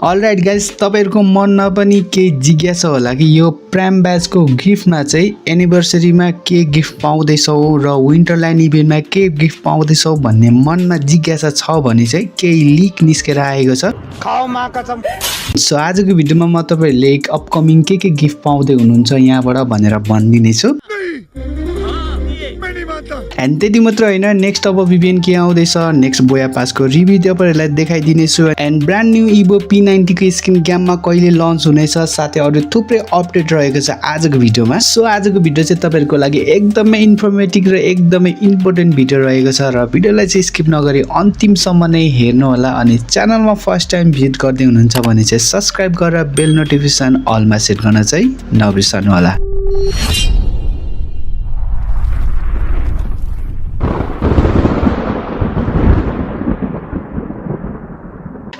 All right guys, तपाईहरुको मनमा पनि केही जिज्ञासा होला कि यो प्राइम ब्याचको गिफ्टमा चाहिँ एनिभर्सरीमा के गिफ्ट पाउँदैछौ र विन्टरल्यान्ड इभेन्टमा के गिफ्ट पाउँदैछौ भन्ने मनमा जिज्ञासा छ भने चाहिँ केही लिक निस्केर आएको छ। सो आजको भिडियोमा म तपाईहरुले अपकमिङ के गिफ्ट पाउँदै हुनुहुन्छ यहाँबाट भनेर भनिदिने छु। एन्ड त्यति मात्र होइन, नेक्स्ट अब इभेन्ट के आउँदैछ, नेक्स्ट बोया पासको रिभ्यू तपाईहरुलाई देखाइदिनेछु। एन्ड ब्रान्ड न्यू इभो P90 को स्किन गेममा कहिले लन्च हुनेछ, साथै अरु थुप्रै अपडेट रहेको छ आजको भिडियोमा। सो आजको भिडियो चाहिँ तपाईहरुको लागि एकदमै इन्फर्मेटिभ र एकदमै इम्पोर्टेन्ट भिडियो रहेको छ र भिडियोलाई चाहिँ स्किप नगरी अन्तिमसम्म नै हेर्नु होला। अनि च्यानलमा फर्स्ट टाइम भिजिट गर्दै हुनुहुन्छ भने चाहिँ सब्स्क्राइब गरेर बेल नोटिफिकेसन अलमा सेट गर्न चाहिँ नबिर्सनु होला।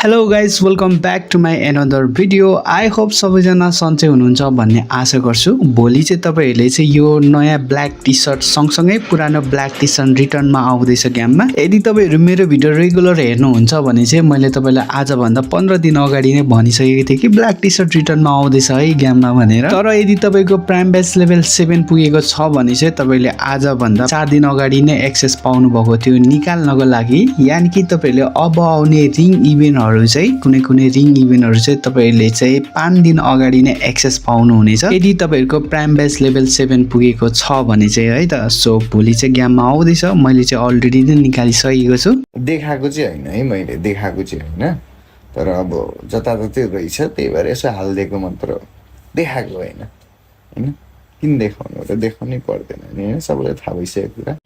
Hello guys, welcome back to my another video. I hope सबैजना सन्चै हुनुहुन्छ भन्ने आशा गर्छु। भोलि चाहिँ तपाईहरुले चाहिँ यो नयाँ ब्ल्याक टी सर्ट सँगसँगै पुरानो ब्ल्याक टी सर्ट रिटर्नमा आउँदैछ गेममा। यदि तपाईहरु मेरो भिडियो रेगुलर हेर्नुहुन्छ भने चाहिँ मैले तपाईलाई आजभन्दा 15 दिन अगाडि नै भनिसकेको थिएँ कि ब्ल्याक टी सर्ट रिटर्नमा आउँदैछ है गेममा भनेर। तर यदि तपाईको प्राइम ब्याच लेभल 7 पुगेको छ भने चाहिँ तपाईले आजभन्दा 4 दिन अगाडि नै एक्सेस पाउनु भएको थियो निकाल्नको लागि। यानि कि तपाईले अब आउने रिङ इभेन्ट चाहिँ कुनै रिङ इभेन्टहरु चाहिँ तपाईहरुले चाहिँ 5 दिन अगाडि नै एक्सेस पाउनु हुनेछ यदि तपाईहरुको प्राइम ब्याच लेभल 7 पुगेको छ भने चाहिँ है त। सो भोलि चाहिँ गेममा आउँदैछ, मैले चाहिँ अलरेडी नै निकालिसकेको छु। देखाएको चाहिँ हैन है, मैले देखाएको चाहिँ हैन, तर अब जताततै रहेछ त्यही भएर यसो हाल्दिएको मात्र, देखाएको हैन हैन। किन देखाउनु र देखाउनै पर्दैन नि हैन, सबैलाई थाहा भइसकेको कुरा।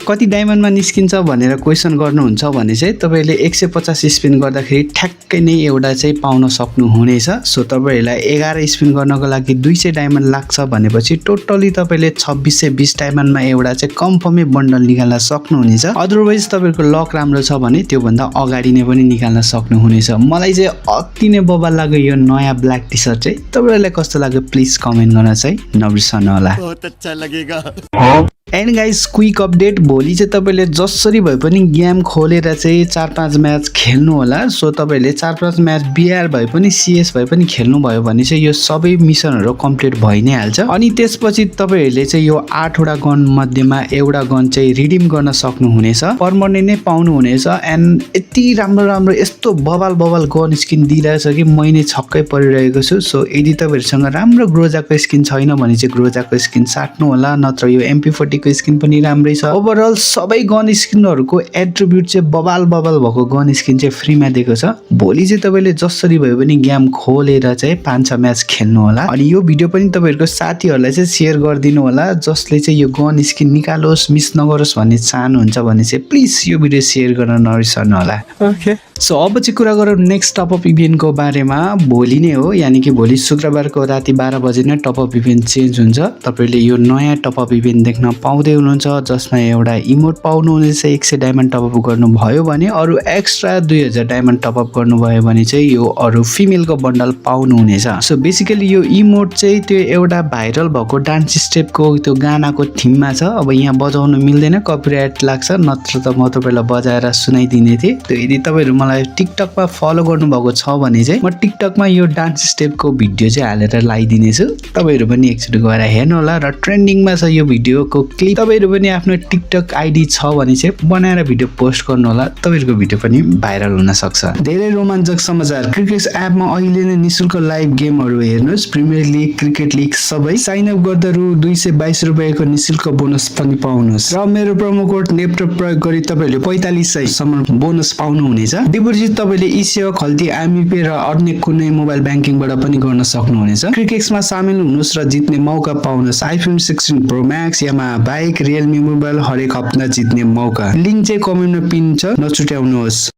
कति डायमन्डमा निस्किन्छ भनेर क्वेसन गर्नुहुन्छ भने चाहिँ तपाईले 150 स्पिन गर्दाखेरि ठ्याक्कै नै एउटा चाहिँ पाउन सक्नुहुनेछ। सो तपाईहरुलाई 11 स्पिन गर्नको लागि 200 डायमन्ड लाग्छ भनेपछि टोटली तपाईले 2620 डायमन्डमा एउटा चाहिँ कन्फर्मै बन्डल निकाल्न सक्नुहुनेछ। अदरवाइज तपाईहरुको लक राम्रो छ भने त्यो भन्दा अगाडि नै पनि निकाल्न सक्नुहुनेछ। मलाई चाहिँ अति नै बबाल लाग्यो यो नयाँ ब्ल्याक टी सर्ट चाहिँ। तपाईहरुलाई कस्तो लाग्यो प्लिज कमेन्ट गर्न चाहिँ नबिर्सनु होला। बहुत अच्छा लगेगा। एन्ड गाइस, क्विक अपडेट, भोलि चाहिँ तपाईले जसरी भए पनि गेम खोलेर चाहिँ 4-5 म्याच खेल्नु होला। सो तपाईले 4-5 म्याच बिआर भए पनि सीएस भए पनि खेल्नु भयो भने चाहिँ यो सबै मिसनहरु कम्प्लिट भइ नै हाल्छ। अनि त्यसपछि तपाईहरुले चाहिँ यो 8 वटा गन मध्येमा एउटा गन चाहिँ रिडिम गर्न सक्नुहुनेछ, पर्मनेन्ट नै पाउनु हुनेछ। एन्ड यति राम्रो यस्तो बबाल गन स्किन दिइरहेछ कि मै नै छक्कै परिरहेको छु। सो यदि तपाईहरुसँग राम्रो ग्रोजाको स्किन छैन भने चाहिँ ग्रोजाको स्किन साट्नु होला, नत्र यो MP40 को स्किन पनि राम्रै छ। ओभरअल सबै गन स्किनहरुको एट्रिब्युट चाहिँ बबाल भएको गन स्किन चाहिँ फ्रीमा दिएको छ। भोलि चाहिँ तपाईले जसरी भयो भने गेम खोलेर चाहिँ 5-6 म्याच खेल्नु होला। अनि यो भिडियो पनि तपाईहरुको साथीहरुलाई चाहिँ शेयर गरिदिनु होला जसले चाहिँ यो गन स्किन निकालोस्, मिस नगरोस् भन्ने चाहनुहुन्छ भने चाहिँ प्लिज यो भिडियो शेयर गर्न नबिर्सनु होला। ओके, सो अब चाहिँ कुरा गरौँ नेक्स्ट टपअप इभेन्टको बारेमा। भोलि नै हो, यानि कि भोलि शुक्रबारको राति 12 बजे नै टपअप इभेन्ट चेन्ज हुन्छ। तपाईले यो नयाँ टपअप इभेन्ट देख्न पाउँदै हुनुहुन्छ जसमा एउटा इमोट पाउनुहुनेछ। 100 डायमन्ड टपअप गर्नुभयो भने, अरु एक्स्ट्रा 2000 डायमन्ड टपअप गर्नुभयो भने चाहिँ यो अरु फिमेलको बन्डल पाउनुहुनेछ। सो बेसिकली यो इमोट चाहिँ त्यो एउटा भाइरल भएको डान्स स्टेपको त्यो गानाको थिममा छ। अब यहाँ बजाउन मिल्दैन, कपिराइट लाग्छ, नत्र त म तपाईलाई बजाएर सुनाइदिने थिएँ। त्यो यदि तपाईहरु मलाई टिकटकमा फलो गर्नुभएको छ भने चाहिँ म टिकटकमा यो डान्स स्टेपको भिडियो चाहिँ हालेर लगाइदिने छु। तपाईहरु पनि एकचोटि गएर हेर्नु होला। र ट्रेन्डिङमा छ यो भिडियोको क्लिप। तपाईहरु पनि आफ्नो टिकटक आइडी छ भने चाहिँ बनाएर भिडियो पोस्ट गर्नु होला, तपाईहरुको भिडियो पनि भाइरल हुन सक्छ। धेरै रोमाञ्चक समाचार, क्रिकेट एपमा अहिले नै निशुल्क लाइभ गेमहरु हेर्नुस्। प्रिमियर लिग, क्रिकेट लिग सबै साइन अप गर्दा रु 222 रुपैयाँको निशुल्क बोनस पनि पाउनुस्। र मेरो प्रोमो कोड नेप्टो प्रयोग गरी तपाईले 4500 सम्म बोनस पाउनु हुनेछ। डिपोजिट तपाईले इसिओ, खल्ती, एमपी र अन्य कुनै मोबाइल ब्याङ्किङबाट पनि गर्न सक्नुहुनेछ। क्रिकेट्समा सामेल हुनुस् र जित्ने मौका पाउनुस्। आइफोन 16 प्रो म्याक्स, यामा बाइक, रियलमी मोबाइल हरेक हप्ता जित्ने मौका। लिंक चाहिँ कमेन्टमा पिन छ, नछुट्याउनुहोस्।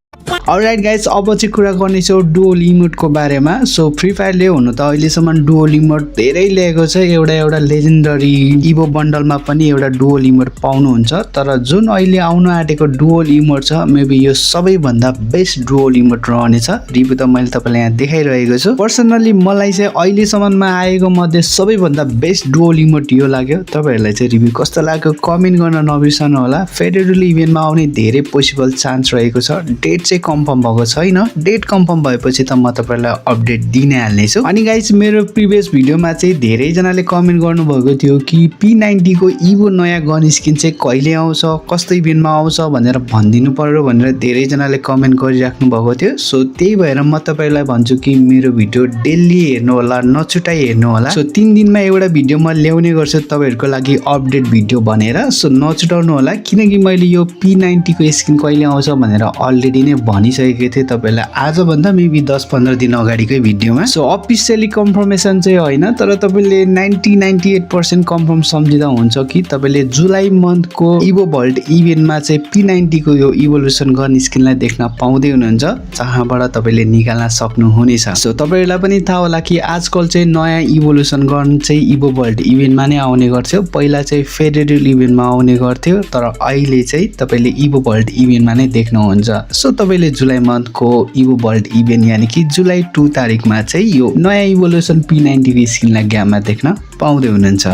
अलराइट गाइज, अब चाहिँ कुरा गर्नेछौँ डुअल इमोटको बारेमा। सो फ्री फायरले हुन त अहिलेसम्म डुअल इमोट धेरै ल्याएको छ। एउटा लेजेन्डरी इभो बन्डलमा पनि एउटा डुअल इमोट पाउनुहुन्छ। तर जुन अहिले आउन आँटेको डुअल इमोट छ, मेबी यो सबैभन्दा बेस्ट डुअल इमोट रहनेछ। रिभ्यू त मैले तपाईलाई यहाँ देखाइरहेको छु। पर्सनली मलाई चाहिँ अहिलेसम्ममा आएको मध्ये सबैभन्दा बेस्ट डुअल इमोट यो लाग्यो। तपाईहरुलाई चाहिँ रिभ्यू कस्तो लाग्यो कमेन्ट गर्न नबिर्सनु होला। फेडरल इभेन्टमा आउने धेरै पोसिबल चान्स रहेको छ। डेट चाहिँ कन्फर्म भएको छैन। डेट कन्फर्म भएपछि त म तपाईलाई अपडेट दिनै हाल्नेछु। अनि गाइस मेरो प्रिभियस भिडियोमा चाहिँ धेरै जनाले कमेन्ट गर्नुभएको थियो कि P90 को इभो नयाँ गन स्किन चाहिँ कहिले आउँछ, कस्तो इभेन्टमा आउँछ भनेर भनिदिनु पर्यो भनेर धेरै जनाले कमेन्ट गरिराख्नु भएको थियो। सो त्यही भएर म तपाईलाई भन्छु कि मेरो भिडियो डेली हेर्नु होला, नछुटाई हेर्नु होला। सो 3 दिनमा एउटा भिडियो म ल्याउने गर्छु तपाईहरुको लागि अपडेट भिडियो भनेर। सो नछुटाउनु होला किनकि मैले यो P90 को स्किन कहिले आउँछ भनेर अलरेडी नै भनिसकेको थिएँ तपाईलाई आज भन्दा मेबी 10-15 दिन अगाडिकै भिडियोमा। सो अफिसियली कन्फर्मेसन चाहिँ होइन, तर तपाईले 90-98% कन्फर्म सम्झिँदा हुन्छ कि तपाईले जुलाई मन्थको इभो भल्ट इभेन्टमा चाहिँ P90 को यो इभोल्युसन गन स्किनलाई देख्न पाउँदै हुनुहुन्छ, जहाँबाट तपाईले निकाल्न सक्नुहुनेछ। सो तपाईहरुलाई पनि थाहा होला कि आजकल चाहिँ नयाँ इभोल्युसन गन चाहिँ इभो भल्ट इभेन्टमा नै आउने गर्थ्यो। पहिला चाहिँ फेडरल इभेन्टमा आउने गर्थ्यो, तर अहिले चाहिँ तपाईले इभो भल्ट इभेन्टमा नै देख्नुहुन्छ। सो तपाईले जुलाई मन्थको इभो भल्ट इभेन्ट यानी कि जुलाई 2 तारिकमा चाहिँ यो नयाँ इभोल्युसन P90 को स्किनलाई गेममा देख्न पाउँदै हुनुहुन्छ।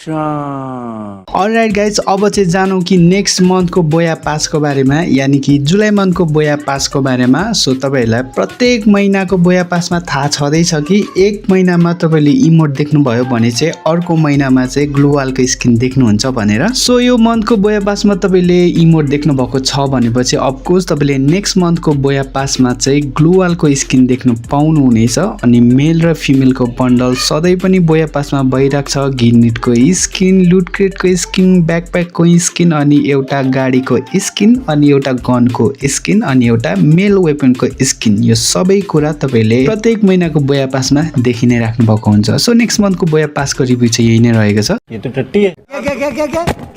अलराइट गाइज, अब चाहिँ जानौँ कि नेक्स्ट मन्थको बोया पासको बारेमा, यानी कि जुलाई मन्थको बोया पासको बारेमा। सो तपाईहरुलाई प्रत्येक महिनाको बोया पासमा थाहा छँदैछ कि एक महिनामा तपाईले इमोट देख्नुभयो भने चाहिँ अर्को महिनामा चाहिँ ग्लोवालको स्किन देख्नुहुन्छ भनेर। सो यो मन्थको बोया पासमा तपाईले इमोट देख्नु भएको छ भनेपछि अफकोर्स तपाईले नेक्स्ट मन्थको बोया पासमा चाहिँ ग्लोवालको स्किन देख्नु पाउनुहुनेछ। अनि मेल र फिमेलको बन्डल सधैँ पनि बोया पासमा भइरहेको छ। गिनिटको स्किन, लुट क्रेटको स्किन, ब्याकप्याकको स्किन, अनि एउटा गाडीको स्किन, अनि एउटा गनको स्किन, अनि एउटा मेल वेपनको स्किन, यो सबै कुरा तपाईले प्रत्येक महिनाको बोया पासमा देखि नै राख्नु भएको हुन्छ। सो नेक्स्ट मन्थको बोया पासको रिभ्यू चाहिँ यही नै रहेको छ। ये तो टट्टी है।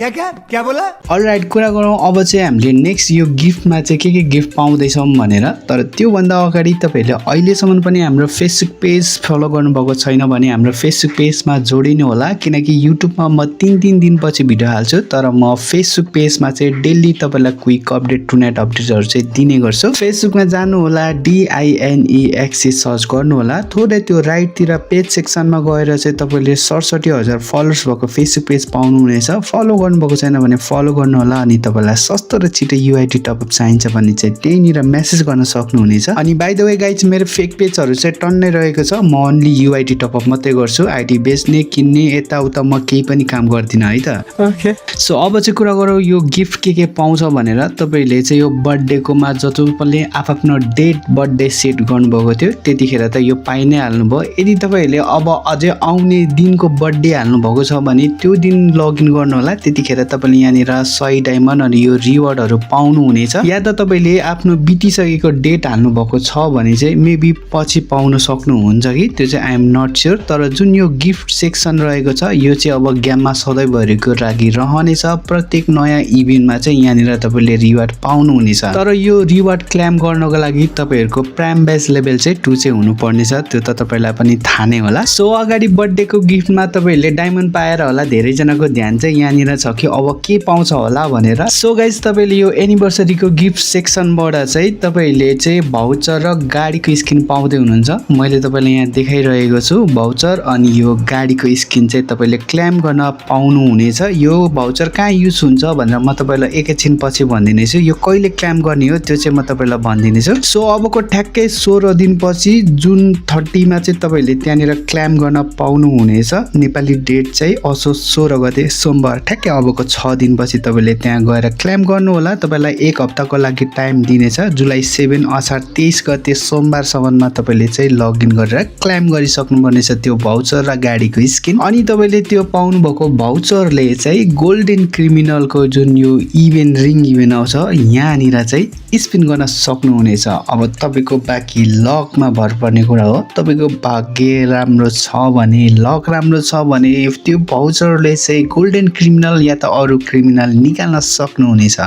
क्या बोला? अलराइट, कुरा गरौँ अब चाहिँ हामीले नेक्स्ट यो गिफ्टमा चाहिँ के गिफ्ट पाउँदैछौँ भनेर। तर त्योभन्दा अगाडि तपाईले अहिलेसम्म पनि हाम्रो फेसबुक पेज फलो गर्नुभएको छैन भने हाम्रो फेसबुक पेजमा जोडिनु होला, किनकि युट्युबमा म 3 दिनपछि भिडियो हाल्छु, तर म फेसबुक पेजमा चाहिँ डेली तपाईलाई क्विक अपडेट, टुनाइट अपडेटहरु चाहिँ दिने गर्छु। फेसबुकमा जानु होला, DINEX सर्च गर्नु होला, थोरै त्यो राइटतिर पेज सेक्सनमा गएर चाहिँ तपाईले 67,000 फलोअर्स भएको फेसबुक पेज पाउनुहुनेछ। फलो गर्नुभएको छैन भने फलो गर्नु होला। अनि तपाईलाई सस्तो र छिटो UID टपअप चाहिन्छ भने चाहिँ त्यहीँनिर मेसेज गर्न सक्नुहुनेछ। अनि बाइ द वे गाइज, मेरो फेक पेजहरु चाहिँ टन्नै रहेको छ। म ओन्ली UID टपअप मात्रै गर्छु, आइडी बेच्ने किन्ने यताउता म केही पनि काम गर्दिनँ है त। ओके, सो अब चाहिँ कुरा गरौँ यो गिफ्ट के पाउँछ भनेर। तपाईले चाहिँ यो बर्थडेकोमा जतिले आफ्नो डेट बर्थडे सेट गर्नुभएको थियो त्यतिखेर त यो पाइ नै हाल्नुभयो। यदि तपाईहरूले अब अझै आउने दिनको बर्थडे हाल्नुभएको छ भने त्यो दिन लगइन गर्नु होला, त्यतिखेर तपाईले यहाँनिर 100 डायमन्ड अनि यो रिवार्डहरू पाउनुहुनेछ। या त तपाईले आफ्नो बितिसकेको डेट हाल्नुभएको छ भने चाहिँ मेबी पछि पाउन सक्नुहुन्छ कि, त्यो चाहिँ आई एम नट स्योर। तर जुन यो गिफ्ट सेक्सन रहेको छ यो चाहिँ अब गेममा सधैँभरिको लागि रहनेछ। प्रत्येक नयाँ इभेन्टमा चाहिँ यहाँनिर तपाईले रिवार्ड पाउनुहुनेछ। तर यो रिवार्ड क्लेम गर्नको लागि तपाईहरुको प्राइम बेस लेभल चाहिँ 2 चाहिँ हुनुपर्नेछ, त्यो त तपाईलाई पनि थाहा नै होला। सो अगाडि बर्थडेको गिफ्टमा तपाईहरुले डायमन्ड पाएर होला, धेरै जनाको ध्यान चाहिँ यहाँनिर छ कि अब के पाउँछ होला भनेर। सो गाइस, तपाईले यो एनिभर्सरीको गिफ्ट सेक्सनबाट चाहिँ तपाईले चाहिँ भाउचर र गाडीको स्किन पाउँदै हुनुहुन्छ। मैले तपाईलाई यहाँ देखाइरहेको छु भाउचर अनि यो गाडीको स्किन चाहिँ तपाईले क्लेम गर्न पाउनुहुनेछ। यो भाउचर कहाँ युज हुन्छ भनेर म तपाईलाई एकैछिन पछि भनिदिनेछु। यो कहिले क्लेम गर्ने हो त्यो चाहिँ म तपाईलाई भनिदिनेछु। सो अबको ठ्याक्कै 16 दिनपछि जुन 30 मा चाहिँ तपाईले त्यहाँनिर क्लेम गर्न पाउनुहुनेछ। नेपाली डेट चाहिँ असोज 16 गते सोमबार, ठ्याक्कै अबको 6 दिनपछि तपाईले त्यहाँ गएर क्लेम गर्नु होला। तपाईलाई 1 हप्ताको लागि टाइम दिनेछ। जुलाई 7 असार 23 गते सोमबारसम्ममा तपाईले चाहिँ लगइन गरेर क्लेम गरिसक्नुपर्नेछ त्यो भाउचर र गाडीको स्किन। अनि तपाईले त्यो पाउनु भएको भाउचरले चाहिँ गोल्डन क्रिमिनलको जुन यो इभेन्ट रिङ इभेन्ट आउँछ यहाँनिर चाहिँ स्पिन गर्न सक्नुहुनेछ। अब तपाईको बाँकी लकमा भर पर्ने कुरा हो। तपाईको भाग्य राम्रो छ भने, लक राम्रो छ भने त्यो भाउचरले चाहिँ गोल्डन क्रिमिनल या त अरू क्रिमिनल निकाल्न सक्नुहुनेछ।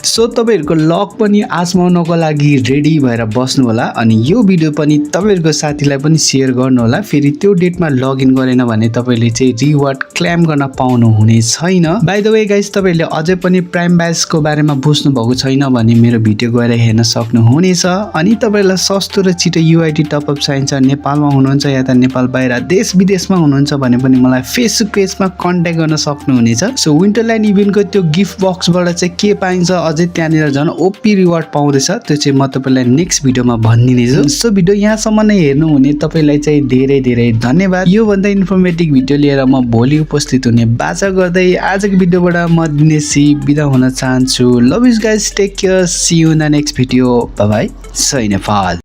सो तपाईहरुको लक पनि आजमाउनको लागि रेडी भएर बस्नु होला। अनि यो भिडियो पनि तपाईहरुको साथीलाई पनि शेयर गर्नु होला। फेरि त्यो डेटमा लगइन गरेन भने तपाईले चाहिँ रिवार्ड क्लेम गर्न पाउनु हुने छैन। बाइ द वे गाइस, तपाईले अझै पनि प्राइम ब्याजको बारेमा बुझ्नु भएको छैन भने मेरो भिडियो गएर हेर्न सक्नुहुनेछ। अनि तपाईलाई सस्तो र छिटो UID टपअप चाहिन्छ, नेपालमा हुनुहुन्छ या त नेपाल बाहिर देश विदेशमा हुनुहुन्छ भने पनि मलाई फेसबुक पेजमा कन्ट्याक्ट गर्न सक्नुहुनेछ। सो विन्टरल्यान्ड इभेन्टको त्यो गिफ्ट बक्सबाट चाहिँ के पाइन्छ अझै त्यहाँनिर झन् ओपी रिवार्ड पाउँदैछ त्यो चाहिँ म तपाईँलाई नेक्स्ट भिडियोमा भनिदिनेछु सो भिडियो यहाँसम्म नै हेर्नुहुने तपाईँलाई चाहिँ धेरै धेरै धन्यवाद यो भन्दा इन्फर्मेटिभ भिडियो लिएर म भोलि उपस्थित हुने बाचा गर्दै आजको भिडियोबाट म दिनेशी बिदा हुन चाहन्छु love you guys take care see you in the next video bye bye जय नेपाल